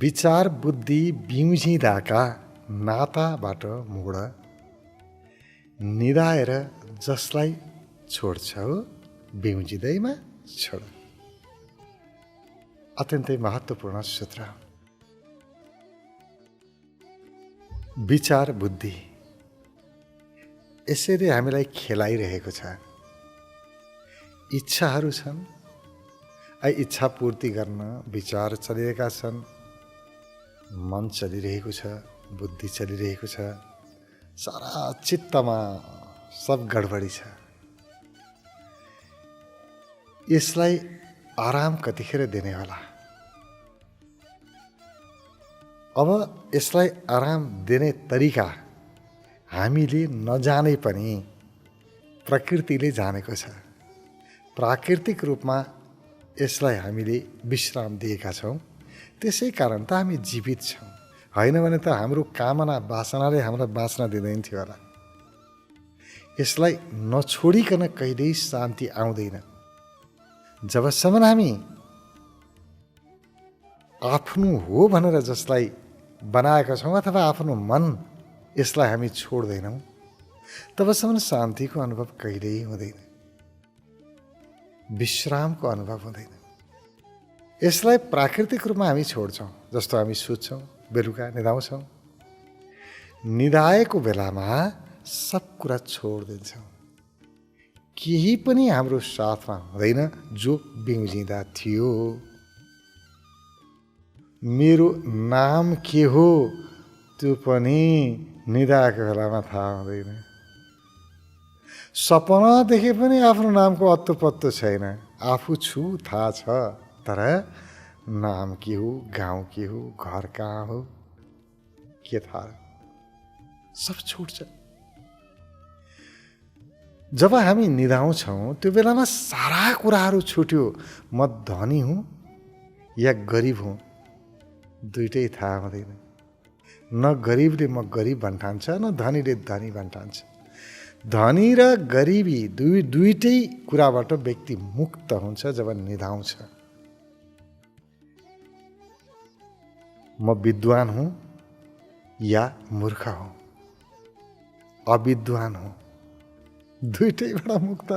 विचार बुद्धि बिउजिँदाका नाताबाट मोड निदाएर जसलाई छोड्छौ बिउजिँदैमा छोड। अत्यन्तै महत्त्वपूर्ण सूत्र। विचार बुद्धि यसरी हामीलाई खेलाइरहेको छ। इच्छाहरू छन्, इच्छा पूर्ति गर्न विचार चलिरहेका छन्, मन चलिरहेको छ, बुद्धि चलिरहेको छ, सारा चित्तमा सब गडबडी छ। यसलाई आराम कतिखेर दिने होला? अब यसलाई आराम दिने तरिका हामीले नजाने पनि प्रकृतिले जानेको छ। प्राकृतिक रूपमा यसलाई हामीले विश्राम दिएका छौँ, त्यसै कारण त हामी जीवित छौँ। होइन भने त हाम्रो कामना वासनाले हामीलाई बाँच्न दिँदैन थियो होला। यसलाई नछोडिकन कहिल्यै शान्ति आउँदैन। जबसम्म हामी आफ्नो हो भनेर जसलाई बनाएका छौँ अथवा आफ्नो मन यसलाई हामी छोड्दैनौँ, तबसम्म शान्तिको अनुभव कहिल्यै हुँदैन, विश्रामको अनुभव हुँदैन। यसलाई प्राकृतिक रूपमा हामी छोड्छौँ। जस्तो हामी सुत्छौँ, बेलुका निदाउँछौँ, निदाएको बेलामा सब कुरा छोडिदिन्छौँ। केही पनि हाम्रो साथमा हुँदैन जो बिउजिँदा थियो। मेरो नाम के हो त्यो पनि निदाएको बेलामा थाहा हुँदैन। सपना देखे पनि आफ्नो नामको अत्तो पत्तो छैन। आफू छु थाहा छ, तर नाम के हो, गाउँ के हो, घर कहाँ हो, के थाहा? सब छुट्छ। जब हामी निदाउँछौँ त्यो बेलामा सारा कुराहरू छुट्यो। म धनी हुँ या गरिब हुँ दुइटै थाहा हुँदैन। न गरिबले म गरिब भन्ठान्छ, न धनीले धनी भन्ठान्छ। धनी र गरिबी दुइटै कुराबाट व्यक्ति मुक्त हुन्छ जब निदाउँछ। म विद्वान हुँ या मूर्ख हुँ, अविद्वान हुँ, दुइटैबाट मुक्त।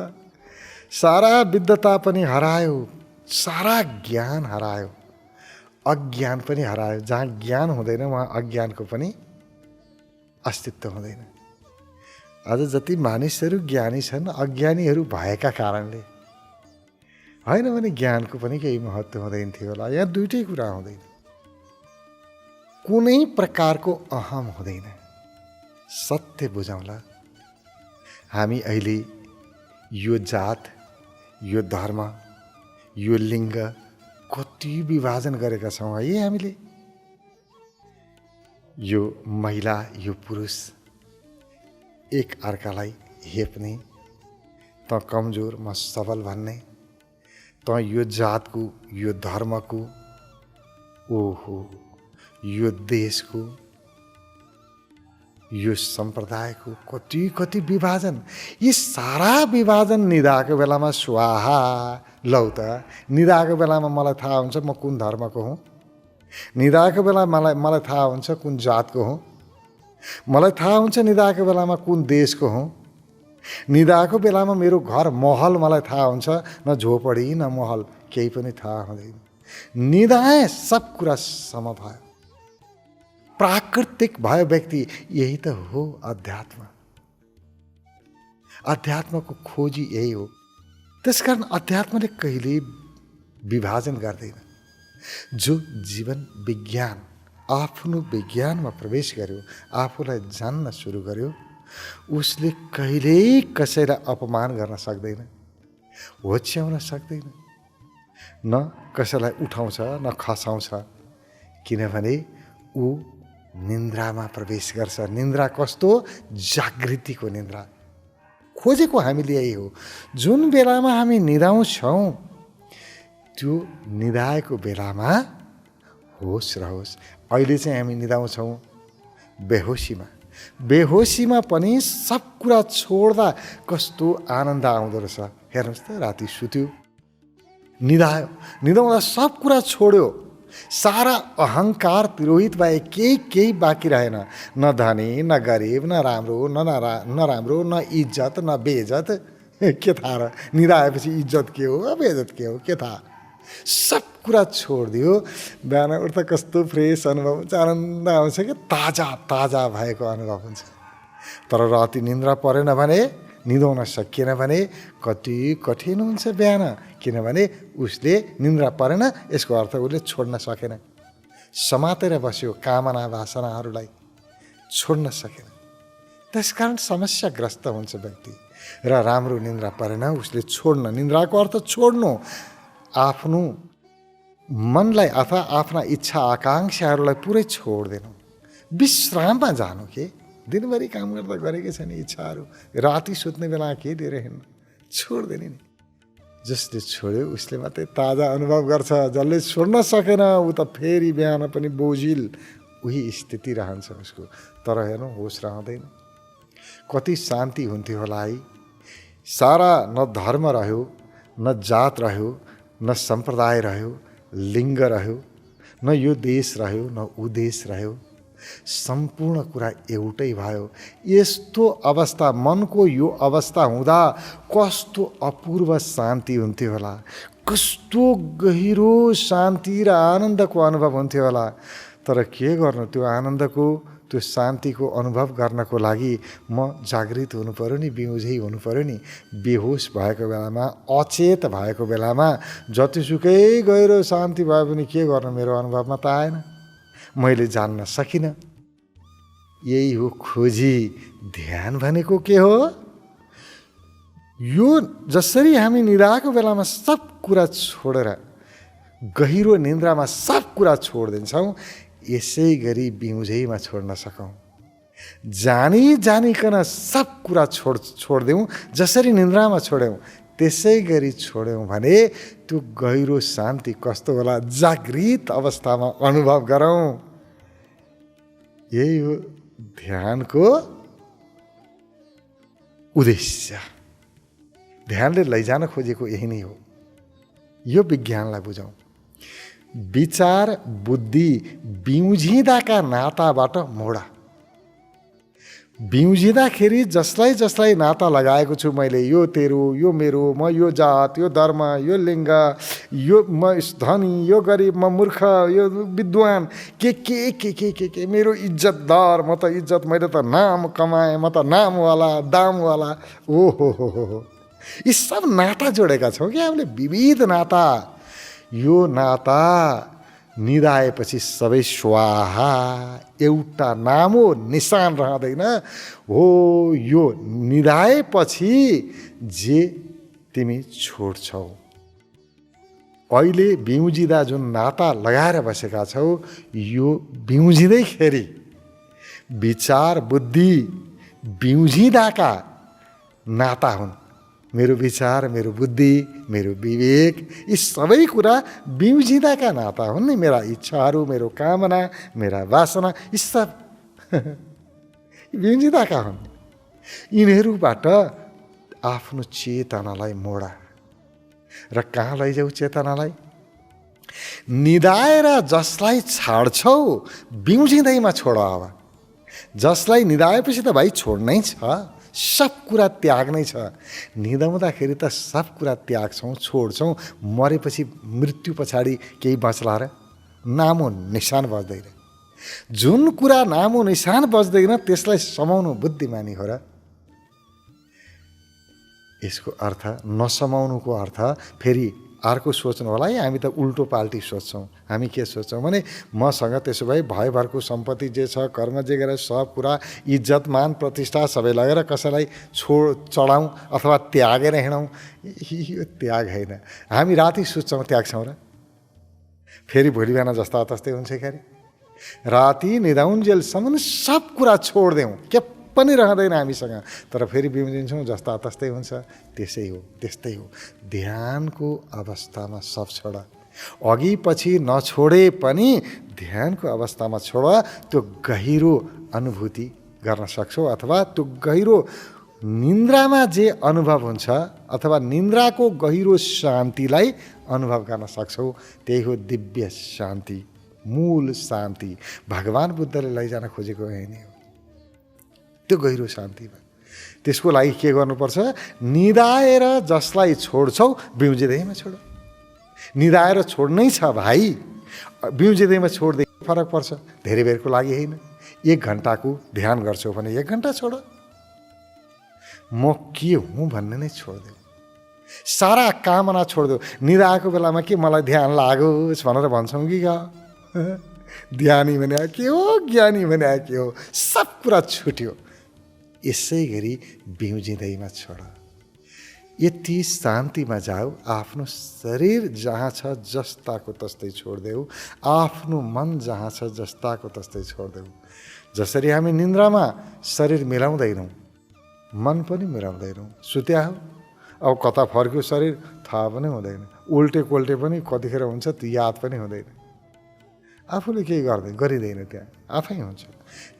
सारा विद्वता पनि हरायो, सारा ज्ञान हरायो, अज्ञान पनि हरायो। जहाँ ज्ञान हुँदैन वहाँ अज्ञानको पनि अस्तित्व हुँदैन। आज जति मानिसहरू ज्ञानी छन् अज्ञानीहरू भएका कारणले, होइन भने ज्ञानको पनि केही महत्त्व हुँदैन थियो होला। यहाँ दुइटै कुरा हुँदैन, कुनै प्रकारको अहम हुँदैन। सत्य बुझौँला। हामी अहिले यो जात, यो धर्म, यो लिङ्ग कति विभाजन गरेका छौँ है हामीले। यो महिला, यो पुरुष एक अर्कालाई हेप्ने, त कमजोर म सबल भन्ने, त यो जातको, यो धर्मको, ओहो यो देशको, यो सम्प्रदायको कति कति विभाजन। यी सारा विभाजन निदाएको बेलामा स्वाहा। लौ त निदाएको बेलामा मलाई थाहा हुन्छ म कुन धर्मको हुँ। निदाएको बेला मलाई थाहा हुन्छ कुन जातको हुँ। मलाई थाहा हुन्छ निदाएको बेलामा कुन देशको हुँ। निदाएको बेलामा मेरो घर महल मलाई थाहा हुन्छ, न झोपडी न महल, केही पनि थाहा हुँदैन। निदाए सब कुरा सम भयो, प्राकृतिक भयो व्यक्ति। यही त हो अध्यात्म। अध्यात्मको खोजी यही हो। त्यसकारण अध्यात्मले कहिले विभाजन गर्दैन। जो जीवन विज्ञान, आफ्नो विज्ञानमा प्रवेश गर्यो, आफूलाई जान्न सुरु गर्यो, उसले कहिल्यै कसैलाई अपमान गर्न सक्दैन, होच्याउन सक्दैन, न कसैलाई उठाउँछ न खसाउँछ। किनभने ऊ निन्द्रामा प्रवेश गर्छ। निन्द्रा कस्तो? जागृतिको निन्द्रा। खोजेको हामीले यही हो। जुन बेलामा हामी निदाउँछौँ त्यो निदाएको बेलामा होस रहोस्। अहिले चाहिँ हामी निदाउँछौँ बेहोसीमा। बेहोसीमा पनि सब कुरा छोड्दा कस्तो आनन्द आउँदो रहेछ। हेर्नुहोस् त, राति सुत्यो, निदायो, निदाउँदा सब कुरा छोड्यो, सारा अहङ्कार तिरोहित भए केही बाँकी रहेन। न धनी न गरिब, न राम्रो नराम्रो, न इज्जत न बेइज्जत। के थाहा र निदाएपछि इज्जत के हो बेइज्जत के हो के थाहा। सब कुरा छोडिदियो। बिहान उठ्दा कस्तो फ्रेस अनुभव हुन्छ, आनन्द आउँछ कि ताजा भएको अनुभव हुन्छ। तर राति निन्द्रा परेन भने, निदाउन सकिएन भने कति कठिन हुन्छ बिहान। किनभने उसले निन्द्रा परेन, यसको अर्थ उसले छोड्न सकेन, समातेर बस्यो कामना वासनाहरूलाई, छोड्न सकेन। त्यसकारण समस्याग्रस्त हुन्छ व्यक्ति। र राम्रो निन्द्रा परेन, उसले छोड्न, निन्द्राको अर्थ छोड्नु, आफ्नो मनलाई अथवा आफ्ना इच्छा आकाङ्क्षाहरूलाई पुरै छोडिदिनु, विश्राममा जानु। के दिनभरि काम गर्दा गरेकै छ नि इच्छाहरू, राति सुत्ने बेला के लिएर हिँड्नु, छोडिदिने नि। जसले छोड्यो उसले मात्रै ताजा अनुभव गर्छ। जसले छोड्न सकेन ऊ त फेरि बिहान पनि बोझिल उही स्थिति रहन्छ उसको। तर हेर्नु होस रहँदैन। कति शान्ति हुन्थ्यो होला है। सारा न धर्म रह्यो, न जात रह्यो, न सम्प्रदाय रह्यो, लिङ्ग रह्यो, न यो देश रह्यो, न ऊ देश रह्यो। सम्पूर्ण कुरा एउटै भयो। यस्तो अवस्था, मनको यो अवस्था हुँदा कस्तो अपूर्व शान्ति हुन्थ्यो होला, कस्तो गहिरो शान्ति र आनन्दको अनुभव हुन्थ्यो होला। तर के गर्नु, त्यो आनन्दको त्यो शान्तिको अनुभव गर्नको लागि म जागृत हुनु पर्यो नि, बेउझै हुनु पर्यो नि। बेहोस भएको बेलामा, अचेत भएको बेलामा जतिसुकै गहिरो शान्ति भए पनि के गर्नु, मेरो अनुभवमा त आएन, मैले जान्न सकिनँ। यही हो खोजी। ध्यान भनेको के हो? यो जसरी हामी निदाएको बेलामा सब कुरा छोडेर गहिरो निन्द्रामा सब कुरा छोडिदिन्छौँ, यसै गरी बिउझैमा छोड्न सकौँ। जानिकन सब कुरा छोडिदिउँ, जसरी निन्द्रामा छोड्यौँ त्यसै गरी छोड्यौँ भने त्यो गहिरो शान्ति कस्तो होला, जागृत अवस्थामा अनुभव गरौँ। यही हो ध्यानको उद्देश्य। ध्यानले लैजान खोजेको यही नै हो। यो विज्ञानलाई बुझौँ। विचार बुद्धि बिउझिँदाका नाताबाट मोडा। बिउझिँदाखेरि जसलाई नाता लगाएको छु मैले, यो तेरो, यो मेरो, म यो जात, यो धर्म, यो लिङ्ग, यो म धनी, यो गरिब, म मूर्ख, यो विद्वान, के मेरो इज्जतदार, म त इज्जत, मैले त नाम कमाएँ, म त नामवाला दामवाला। ओहो, यी सब नाता जोडेका छौँ कि हामीले, विविध नाता। यो नाता निदाएपछि सबै स्वाहा, एउटा नाम हो, निशान रहँदैन हो। यो निदाएपछि जे तिमी छोड्छौ, अहिले बिउजिँदा जुन नाता लगाएर बसेका छौ, यो बिउजिँदैखेरि विचार बुद्धि बिउजिँदाका नाता हुन्। मेरो विचार, मेरो बुद्धि, मेरो विवेक, यी सबै कुरा बिउजिँदाका नाता हुन् नि। मेरा इच्छाहरू, मेरो कामना, मेरा वासना, यी सब बिउजिँदाका हुन्। यिनीहरूबाट आफ्नो चेतनालाई मोडा। र कहाँ लैजाऊ चेतनालाई? निदाएर जसलाई छाड्छौ बिउजिँदैमा छोड। अब जसलाई निदाएपछि त भाइ छोड्नै छ, सब कुरा त्याग्नै छ। निदाउँदाखेरि त सब कुरा त्याग्छौँ, छोड्छौँ। मरेपछि मृत्यु पछाडि केही बच्ला र? नामो निशान बच्दैन। जुन कुरा नामो निशान बच्दैन त्यसलाई समाउनु बुद्धिमानी हो र? यसको अर्थ नसमाउनुको अर्थ फेरि अर्को सोच्नु होला है। हामी त उल्टो पाल्टी सोच्छौँ। हामी के सोच्छौँ भने मसँग त्यसो भए भयभरको सम्पत्ति जे छ, कर्म जे गरेर सब कुरा, इज्जत मान प्रतिष्ठा सबै लगेर कसैलाई चढाउँ अथवा त्यागेर हिँडौँ। यो त्याग होइन। हामी राति सुत्छौँ, त्याग्छौँ र? फेरि भोलि बिहान जस्ता तस्तै हुन्छ खेरि। राति निदाउन्जेलसम्म सब कुरा छोडिदेऊ, के पनि रहँदैन हामीसँग। तर फेरि बिउजिन्छौँ, जस्ता तस्तै हुन्छ। त्यस्तै हो ध्यानको अवस्थामा सब छोड। अघि पछि नछोडे पनि ध्यानको अवस्थामा छोड। त्यो गहिरो अनुभूति गर्न सक्छौ, अथवा त्यो गहिरो निन्द्रामा जे अनुभव हुन्छ अथवा निन्द्राको गहिरो शान्तिलाई अनुभव गर्न सक्छौ। त्यही हो दिव्य शान्ति। मूल शान्ति भगवान बुद्धले लैजान खोजेको यही नै हो, त्यो गहिरो शान्तिमा। त्यसको लागि के गर्नुपर्छ? निदाएर जसलाई छोड्छौ बिउजिँदैमा छोड। निदाएर छोड्नै छ भाइ, बिउजिँदैमा छोड्दै फरक पर्छ। धेरै बेरको लागि होइन, 1 घन्टाको ध्यान गर्छौ भने 1 घन्टा छोड। म के हुँ भन्ने नै छोडिदेऊ, सारा कामना छोडिदेऊ। निदाएको बेलामा के मलाई ध्यान लागोस् भनेर भन्छौँ कि ध्यानी भने के हो, ज्ञानी भने के हो, सब कुरा छुट्यो। यसै गरी बिउजिँदैमा छोड। यति शान्तिमा जाऊ, आफ्नो शरीर जहाँ छ जस्ताको तस्तै छोडिदेऊ, आफ्नो मन जहाँ छ जस्ताको तस्तै छोडिदेऊ। जसरी हामी निन्द्रामा शरीर मिलाउँदैनौँ, मन पनि मिलाउँदैनौँ, सुत्या हो, अब कता फर्क्यो शरीर थाहा पनि हुँदैन, उल्टे कोल्टे पनि कतिखेर हुन्छ त्यो याद पनि हुँदैन, आफूले केही गरिँदैन, त्यहाँ आफै हुन्छ।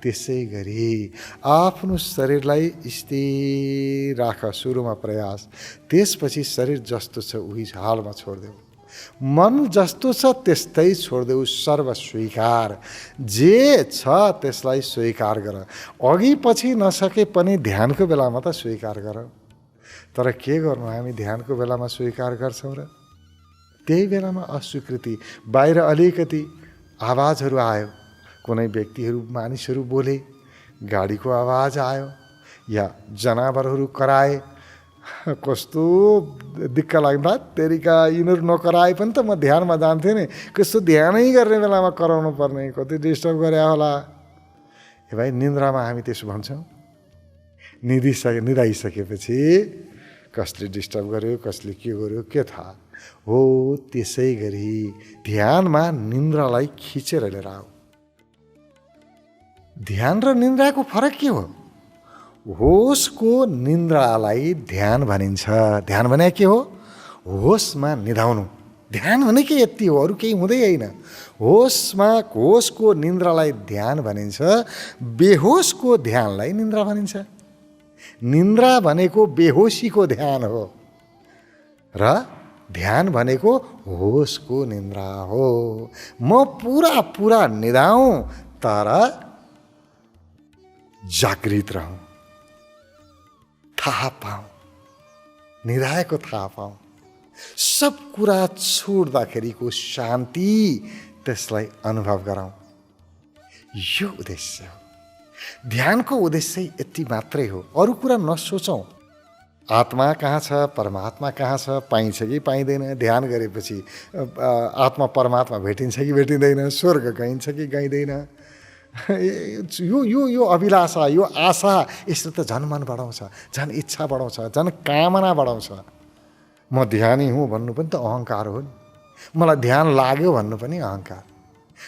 त्यसै गरी आफ्नो शरीरलाई स्थिर राख सुरुमा प्रयास, त्यसपछि शरीर जस्तो छ उही हालमा छोडिदेऊ। मन जस्तो छ त्यस्तै छोडिदेऊ, सर्व स्वीकार। जे छ त्यसलाई स्वीकार गर। अघि पछि नसके पनि ध्यानको बेलामा त स्वीकार गर। तर के गर्नु, हामी ध्यानको बेलामा स्वीकार गर्छौँ र त्यही बेलामा अस्वीकृति, बाहिर अलिकति आवाजहरू आयो, कुनै व्यक्तिहरू मानिसहरू बोले, गाडीको आवाज आयो या जनावरहरू कराए, कस्तो दिक्क लाग्दा तेरिका यिनीहरू नकराए पनि त म ध्यानमा जान्थेँ नि, कस्तो ध्यानै गर्ने बेलामा कराउनु पर्ने, कति डिस्टर्ब गरे होला। ए भाइ, निन्द्रामा हामी त्यसो भन्छौँ। निदाइसकेपछि कसले डिस्टर्ब गर्यो, कसले के गर्यो के थाहा हो। त्यसै गरी ध्यानमा निन्द्रालाई खिचेर लिएर आऊ। ध्यान र निन्द्राको फरक के हो? होसको निन्द्रालाई ध्यान भनिन्छ। ध्यान भने के हो? होसमा निधाउनु। ध्यान भने के यति हो, अरू केही हुँदै होइन। होसको निन्द्रालाई ध्यान भनिन्छ, बेहोसको ध्यानलाई निन्द्रा भनिन्छ। निन्द्रा भनेको बेहोसीको ध्यान हो र ध्यान भनेको होसको निन्द्रा हो। म पुरा निदाऊँ तर जागृत रहूँ, थाहा पाऊँ, निदाएको थाहा पाऊँ। सब कुरा छोड्दाखेरिको शान्ति त्यसलाई अनुभव गराउँ। यो उद्देश्य हो। ध्यानको उद्देश्य यति मात्रै हो, अरू कुरा नसोचौँ। आत्मा कहाँ छ, परमात्मा कहाँ छ, पाइन्छ कि पाइँदैन, ध्यान गरेपछि आत्मा परमात्मा भेटिन्छ कि भेटिँदैन, स्वर्ग गइन्छ कि गइँदैन, यो अभिलाषा, यो आशा, यसले त झन् मन बढाउँछ, झन् इच्छा बढाउँछ, झन् कामना बढाउँछ। म ध्यानी हुँ भन्नु पनि त अहङ्कार हो नि, मलाई ध्यान लाग्यो भन्नु पनि अहङ्कार।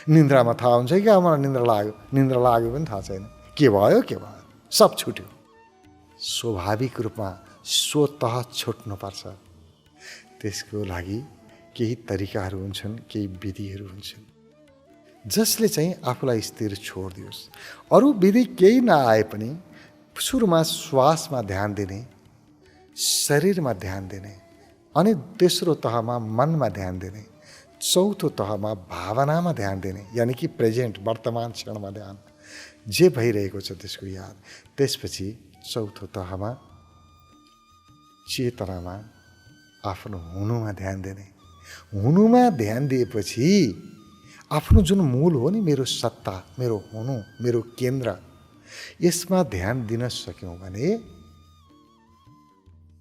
निन्द्रामा थाहा हुन्छ कि अब मलाई निन्द्रा लाग्यो पनि थाहा छैन, के भयो, सब छुट्यो। स्वाभाविक रूपमा स्वतः छुट्नुपर्छ। त्यसको लागि केही तरिकाहरू हुन्छन्, केही विधिहरू हुन्छन्, जसले चाहिँ आफूलाई स्थिर छोडिदियोस्। अरू विधि केही नआए पनि सुरुमा श्वासमा ध्यान दिने, शरीरमा ध्यान दिने, अनि तेस्रो तहमा मनमा ध्यान दिने, चौथो तहमा भावनामा ध्यान दिने, यानि कि प्रेजेन्ट वर्तमान क्षणमा ध्यान, जे भइरहेको छ त्यसको याद। त्यसपछि चौथो तहमा चेतनामा, आफ्नो हुनुमा ध्यान दिने। हुनुमा ध्यान दिएपछि आफ्नो जुन मूल हो नि, मेरो सत्ता, मेरो हुनु, मेरो केन्द्र, यसमा ध्यान दिन सक्यौँ भने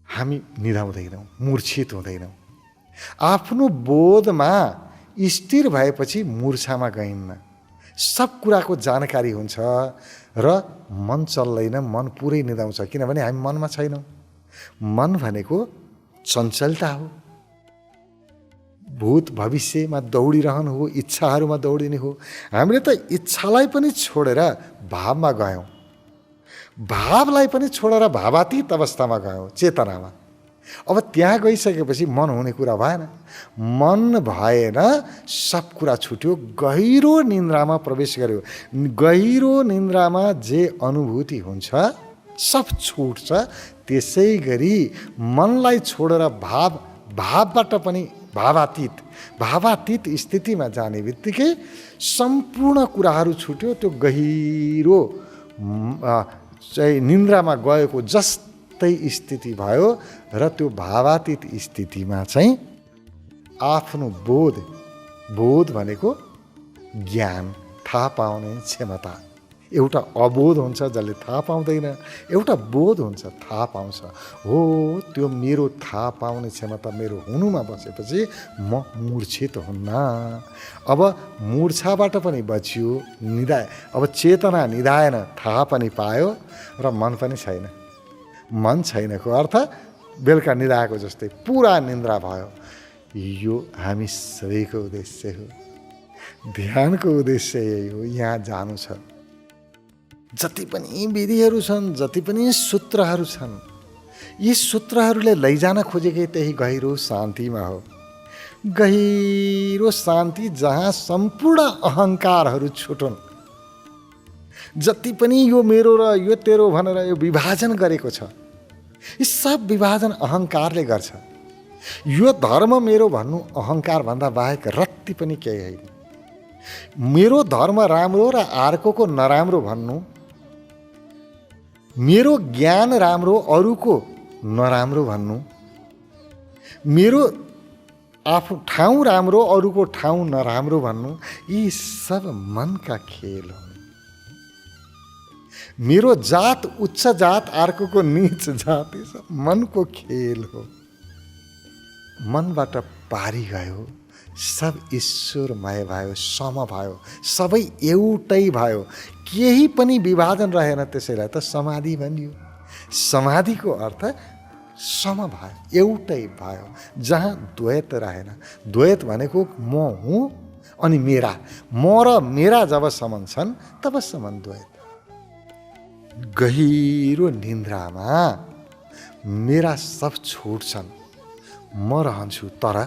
हामी निधाउँदैनौँ, मूर्छित हुँदैनौँ। आफ्नो बोधमा स्थिर भएपछि मूर्छामा गइन्न। सब कुराको जानकारी हुन्छ र मन चल्दैन, मन पुरै निदाउँछ, किनभने हामी मनमा छैनौँ। मन भनेको चञ्चलता हो, भूत भविष्यमा दौडिरहनु हो, इच्छाहरूमा दौडिने हो। हामीले त इच्छालाई पनि छोडेर भावमा गयौँ, भावलाई पनि छोडेर भावातीत अवस्थामा गयौँ, चेतनामा। अब त्यहाँ गइसकेपछि मन हुने कुरा भएन। मन भएन, सब कुरा छुट्यो, गहिरो निन्द्रामा प्रवेश गर्यो। गहिरो निन्द्रामा जे अनुभूति हुन्छ सब छुट्छ। त्यसै गरी मनलाई छोडेर भावबाट पनि भावातीत स्थितिमा जाने बित्तिकै सम्पूर्ण कुराहरू छुट्यो। त्यो गहिरो चाहिँ निन्द्रामा गएको जस्तै स्थिति भयो र त्यो भावातीत स्थितिमा चाहिँ आफ्नो बोध भनेको ज्ञान, थाहा पाउने क्षमता। एउटा अबोध हुन्छ जसले थाहा पाउँदैन, एउटा बोध हुन्छ थाहा पाउँछ। हो, त्यो मेरो थाहा पाउने क्षमता मेरो हुनुमा बसेपछि म मूर्छित हुन्न। अब मूर्छाबाट पनि बचियो, अब चेतना निधाएन, थाहा पनि पायो र मन पनि छैन। मन छैनको अर्थ बेलुका निधाएको जस्तै पुरा निन्द्रा भयो। यो हामी सबैको उद्देश्य हो, ध्यानको उद्देश्य यही हो। यहाँ जानु छ। जति पनि विधिहरू छन्, जति पनि सूत्रहरू छन्, यी सूत्रहरूले लैजान खोजेकै त्यही गहिरो शान्तिमा हो। गहिरो शान्ति जहाँ सम्पूर्ण अहङ्कारहरू छुटुन्। जति पनि यो मेरो र यो तेरो भनेर यो विभाजन गरेको छ, यी सब विभाजन अहङ्कारले गर्छ। यो धर्म मेरो भन्नु अहङ्कार भन्दा बाहेक रत्ती पनि केही होइन। मेरो धर्म राम्रो र अर्कोको नराम्रो भन्नु, मेरो ज्ञान राम्रो अरूको नराम्रो भन्नु, मेरो आफ्नो ठाउँ राम्रो अरूको ठाउँ नराम्रो भन्नु, यी सब मनका खेल हुन्। मेरो जात उच्च जात अर्कोको नीच जात, यी सब मनको खेल हो। मनबाट पारी गयो, सब ईश्वरमय भयो, सम भयो, सबै एउटै भयो। केही पनि विभाजन रहेन। त्यसैलाई त समाधि भनियो। समाधिको अर्थ सम भयो, एउटै भयो, जहाँ द्वैत रहेन। द्वैत भनेको म हुँ अनि मेरा, म र मेरा जबसम्म छन् तबसम्म द्वैत। गहिरो निन्द्रामा मेरा सब छुट्छन्, म रहन्छु तर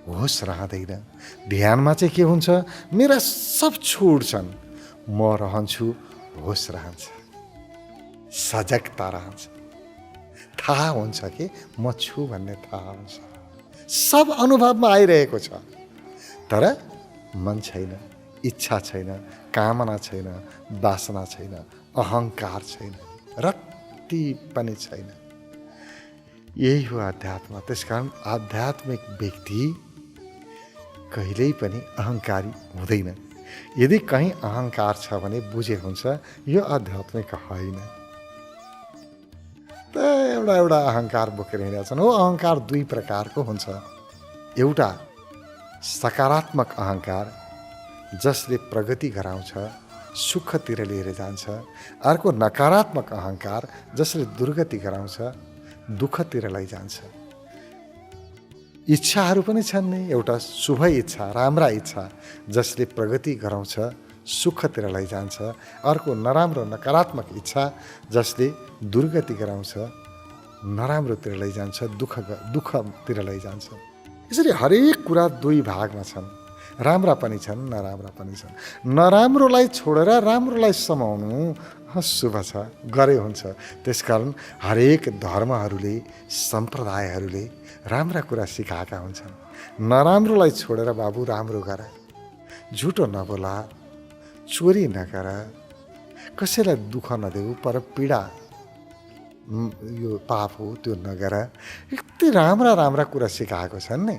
होस रहँदैन। ध्यानमा चाहिँ के हुन्छ? मेरा सब छुट्छन्, म रहन्छु, होस रहन्छ, सजगता रहन्छ, थाहा हुन्छ कि म छु भन्ने थाहा हुन्छ। सब अनुभवमा आइरहेको छ, तर मन छैन, इच्छा छैन, कामना छैन, वासना छैन, अहङ्कार छैन, रत्ती पनि छैन। यही हो अध्यात्म। त्यसकारण आध्यात्मिक व्यक्ति कहिल्यै पनि अहङ्कारी हुँदैन। यदि कहीँ अहङ्कार छ भने बुझे हुन्छ यो आध्यात्मिक होइन। त एउटा अहङ्कार बोकेर हिँडेछन्। हो, अहङ्कार दुई प्रकारको हुन्छ। एउटा सकारात्मक अहङ्कार जसले प्रगति गराउँछ, सुखतिर लिएर जान्छ। अर्को नकारात्मक अहङ्कार जसले दुर्गति गराउँछ, दुःखतिर लैजान्छ। इच्छाहरू पनि छन् नि। एउटा शुभ इच्छा, राम्रा इच्छा जसले प्रगति गराउँछ, सुखतिर लैजान्छ। अर्को नराम्रो नकारात्मक इच्छा जसले दुर्गति गराउँछ, नराम्रोतिर लैजान्छ, दुःखतिर लैजान्छ। यसरी हरेक कुरा दुई भागमा छन्। राम्रा पनि छन्, नराम्रा पनि छन्। नराम्रोलाई छोडेर राम्रोलाई समाउनु शुभ छ, गरे हुन्छ। त्यसकारण हरेक धर्महरूले, सम्प्रदायहरूले राम्रा कुरा सिकाएका हुन्छन्। नराम्रोलाई छोडेर बाबु राम्रो गर, झुटो नबोला, चोरी नगर, कसैलाई दुःख नदेऊ, पर पीडा यो पाप हो त्यो नगर। यति राम्रा राम्रा कुरा सिकाएको छन् नि,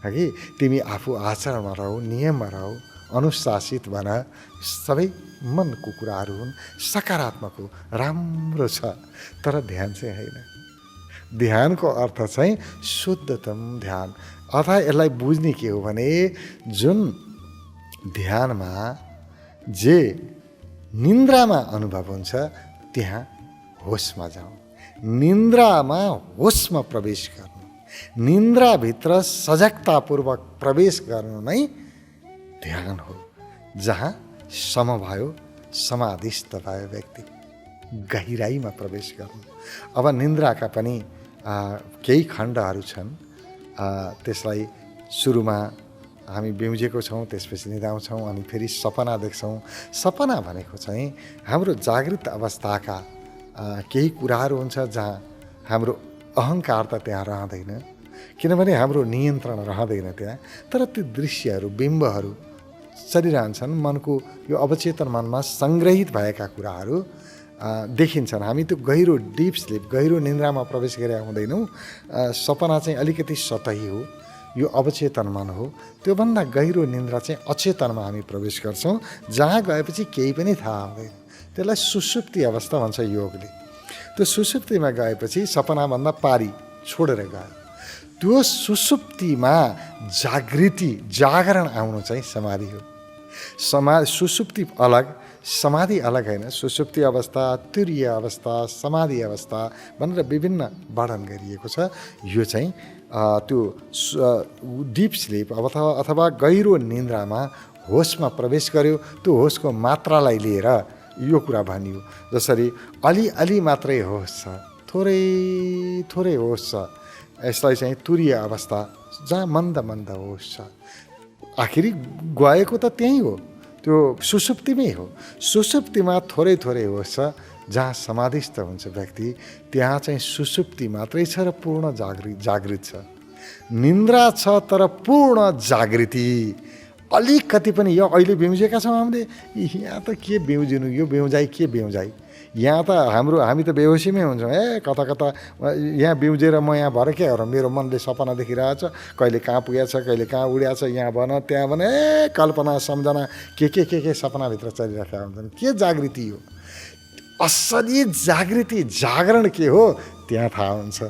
हगि तिमी आफू आचरणमा रहौ, नियममा रहौ, अनुशासित बन। सबै मनको कुराहरू हुन्, सकारात्मक हो, राम्रो छ। तर ध्यान चाहिँ होइन। ध्यानको अर्थ चाहिँ शुद्धतम ध्यान। अथवा यसलाई बुझ्ने के हो भने जुन ध्यानमा जे निन्द्रामा अनुभव हुन्छ त्यहाँ होसमा जाऊ। निन्द्रामा होसमा प्रवेश गर्नु, निन्द्राभित्र सजगतापूर्वक प्रवेश गर्नु नै ध्यान हो। जहाँ सम भयो, समाधिस्थ भयो व्यक्ति, गहिराईमा प्रवेश गर्नु। अब निन्द्राका पनि केही खण्डहरू छन्। त्यसलाई सुरुमा हामी बिउजेको छौँ, त्यसपछि निदाउँछौँ, अनि फेरि सपना देख्छौँ। सपना भनेको चाहिँ हाम्रो जागृत अवस्थाका केही कुराहरू हुन्छ जहाँ हाम्रो अहङ्कार त त्यहाँ रहँदैन। किनभने हाम्रो नियन्त्रण रहँदैन त्यहाँ। तर त्यो दृश्यहरू, बिम्बहरू चलिरहन्छन्, मनको यो अवचेतन मनमा सङ्ग्रहित भएका कुराहरू देखिन्छन्। हामी त्यो गहिरो डिप स्लिप, गहिरो निन्द्रामा प्रवेश गरेका हुँदैनौँ। सपना चाहिँ अलिकति सतही हो, यो अवचेतन मन हो। त्योभन्दा गहिरो निन्द्रा चाहिँ अचेतनमा हामी प्रवेश गर्छौँ, जहाँ गएपछि केही पनि थाहा हुँदैन। त्यसलाई सुषुप्ति अवस्था भन्छ योगले। त्यो सुषुप्तिमा गएपछि सपनाभन्दा पारी छोडेर गयो। त्यो सुषुप्तिमा जागृति, जागरण आउनु चाहिँ समाधि हो। सुषुप्ति अलग, समाधि अलग होइन। सुषुप्ति अवस्था, तुरीय अवस्था, समाधि अवस्था भनेर विभिन्न वर्णन गरिएको छ। यो चाहिँ त्यो डिप स्लिप अथवा गहिरो निन्द्रामा होसमा प्रवेश गर्यो। त्यो होसको मात्रालाई लिएर यो कुरा भनियो। जसरी अलि मात्रै होस छ, थोरै होस छ, यसलाई चाहिँ तुरीय अवस्था, जहाँ मन्द होस छ। आखिरी गएको त त्यहीँ हो, त्यो सुषुप्तिमै हो। सुषुप्तिमा थोरै होस छ, जहाँ समाधिस्थ हुन्छ व्यक्ति, त्यहाँ चाहिँ सुषुप्ति मात्रै छ र पूर्ण जागृत छ। निन्द्रा छ तर पूर्ण जागृति अलिकति पनि। यो अहिले बिउजेका छौँ हामीले, यहाँ त के बिउजिनु, यो बिउजाइ के बिउजाइ। यहाँ त हामी त बेहोसीमै हुन्छौँ। कता यहाँ बिउजेर म यहाँ भएर के गरौँ, मेरो मनले सपना देखिरहेछ, कहिले कहाँ पुगेछ, कहिले कहाँ उड्याछ, यहाँ बन त्यहाँ बन, कल्पना सम्झना के सपनाभित्र चलिरहेका हुन्छन्। के जागृति हो? असली जागृति, जागरण के हो त्यहाँ थाहा हुन्छ।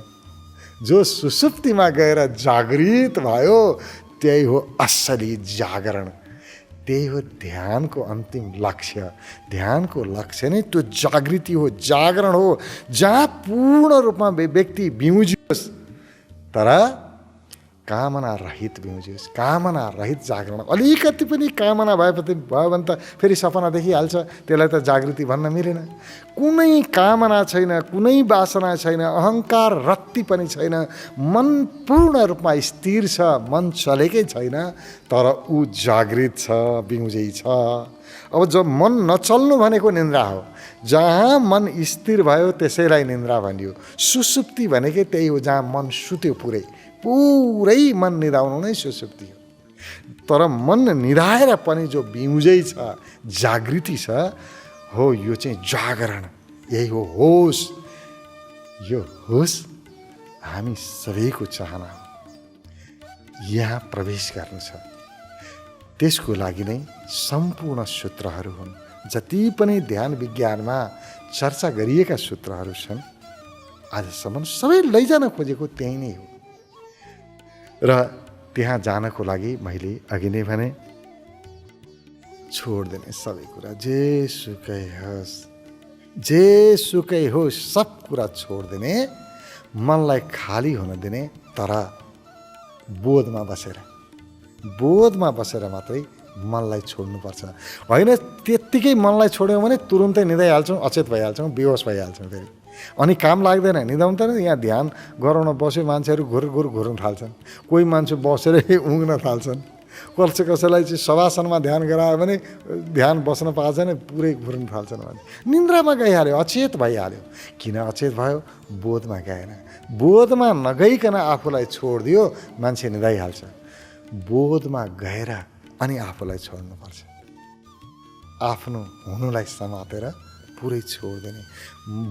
जो सुषुप्तिमा गएर जागृत भयो त्यही हो असली जागरण। त्यही हो ध्यानको अन्तिम लक्ष्य। ध्यानको लक्ष्य नै त्यो जागृति हो, जागरण हो, जहाँ पूर्ण रूपमा व्यक्ति बिउजियोस् तर कामना रहित बिउजियोस्, कामना रहित जागरण। अलिकति पनि कामना भयो भने त फेरि सपना देखिहाल्छ, त्यसलाई त जागृति भन्न मिलेन। कुनै कामना छैन, कुनै वासना छैन, अहङ्कार रत्ती पनि छैन, मन पूर्ण रूपमा स्थिर छ, मन चलेकै छैन, तर ऊ जागृत छ, बिउजै छ। अब जब मन नचल्नु भनेको निन्द्रा हो। जहाँ मन स्थिर भयो त्यसैलाई निन्द्रा भनियो। सुसुप्ति भनेकै त्यही हो, जहाँ मन सुत्यो, पुरै मन निदाउनु नै सुसुप्ति हो। तर मन निदाएर पनि जो बिउजै छ, जागृति छ, हो यो चाहिँ जागरण। यही हो होस। यो होस हामी सबैको चाहना हो, यहाँ प्रवेश गर्नु छ। त्यसको लागि नै सम्पूर्ण सूत्रहरू हुन्। जति पनि ध्यान विज्ञानमा चर्चा गरिएका सूत्रहरू छन्, आजसम्म सबै लैजान खोजेको त्यही नै हो। र त्यहाँ जानको लागि मैले अघि नै भने, छोडिदिने सबै कुरा, जेसुकै होस् सब कुरा छोडिदिने, मनलाई खाली हुन दिने, तर बोधमा बसेर मात्रै मनलाई छोड्नुपर्छ। होइन त्यत्तिकै मनलाई छोड्यौँ भने तुरुन्तै निदाइहाल्छौँ, अचेत भइहाल्छौँ, बेहोस भइहाल्छौँ फेरि, अनि काम लाग्दैन, निदाउनु त। यहाँ ध्यान गराउन बस्यो मान्छेहरू घुर्न थाल्छन्। कोही मान्छे बसेर उघ्न थाल्छन्। कसैलाई चाहिँ शवासनमा ध्यान गरायो भने ध्यान बस्न पाएको छैन, पुरै घुर्न थाल्छन् मान्छे। निन्द्रामा गइहाल्यो, अचेत भइहाल्यो। किन अचेत भयो? बोधमा गएन। बोधमा नगइकन आफूलाई छोडिदियो, मान्छे निदाइहाल्छ। बोधमा गएर अनि आफूलाई छोड्नुपर्छ। आफ्नो हुनुलाई समातेर पुरै छोडिदिने।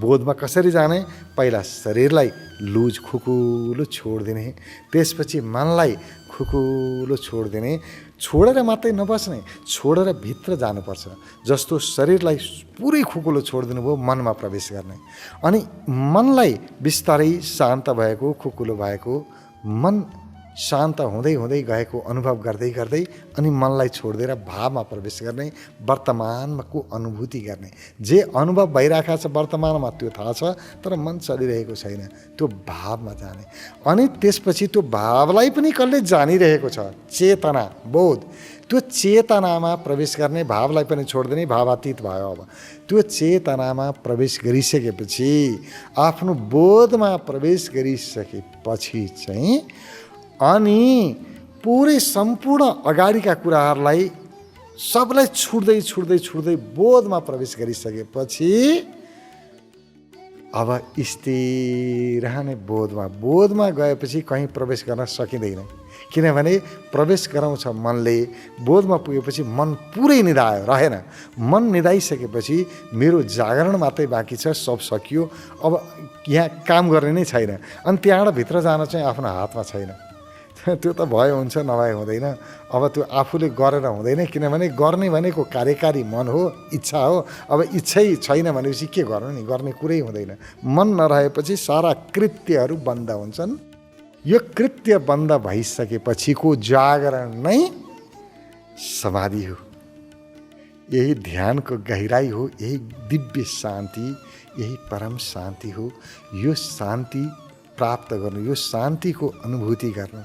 बोधमा कसरी जाने? पहिला शरीरलाई लुज खुकुलो छोडिदिने, त्यसपछि मनलाई खुकुलो छोडिदिने। छोडेर मात्रै नबस्ने, छोडेर भित्र जानुपर्छ। जस्तो शरीरलाई पुरै खुकुलो छोडिदिनु भयो, मनमा प्रवेश गर्ने। अनि मनलाई बिस्तारै शान्त भएको, खुकुलो भएको, मन शान्त हुँदै गएको अनुभव गर्दै अनि मनलाई छोडिदिएर भावमा प्रवेश गर्ने, वर्तमानको अनुभूति गर्ने। जे अनुभव भइरहेको छ वर्तमानमा त्यो थाहा छ, तर मन चलिरहेको छैन, त्यो भावमा जाने। अनि त्यसपछि त्यो भावलाई पनि कसले जानिरहेको छ, चेतना, बोध। त्यो चेतनामा प्रवेश गर्ने, भावलाई पनि छोडिदिने, भावातीत भयो। अब त्यो चेतनामा प्रवेश गरिसकेपछि, आफ्नो बोधमा प्रवेश गरिसकेपछि चाहिँ अनि पुरै सम्पूर्ण अगाडिका कुराहरूलाई सबलाई छुट्दै बोधमा प्रवेश गरिसकेपछि अब स्थिर रहने बोधमा गएपछि कहीँ प्रवेश गर्न सकिँदैन, किनभने प्रवेश गराउँछ मनले। बोधमा पुगेपछि मन पुरै निधायो, रहेन। मन निधाइसकेपछि मेरो जागरण मात्रै बाँकी छ, सब सकियो। अब यहाँ काम गर्ने नै छैन। अनि त्यहाँबाट भित्र जान चाहिँ आफ्नो हातमा छैन। त्यो त भयो हुन्छ, नभए हुँदैन। अब त्यो आफूले गरेर हुँदैन, किनभने गर्ने भनेको कार्यकारी मन हो, इच्छा हो। अब इच्छै छैन भनेपछि के गर्नु नि, गर्ने कुरै हुँदैन। मन नरहेपछि सारा कृत्यहरू बन्द हुन्छन्। यो कृत्य बन्द भइसकेपछिको जागरण नै समाधि हो। यही ध्यानको गहिराई हो, यही दिव्य शान्ति, यही परम शान्ति हो। यो शान्ति प्राप्त गर्नु, यो शान्तिको अनुभूति गर्नु,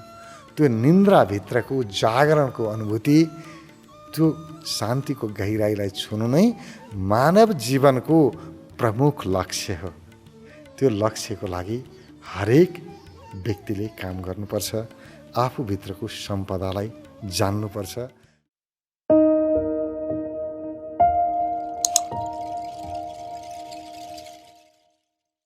त्यो निन्द्राभित्रको जागरणको अनुभूति, त्यो शान्तिको गहिराईलाई छुनु नै मानव जीवनको प्रमुख लक्ष्य हो। त्यो लक्ष्यको लागि हरेक व्यक्तिले काम गर्नुपर्छ, आफूभित्रको सम्पदालाई जान्नुपर्छ।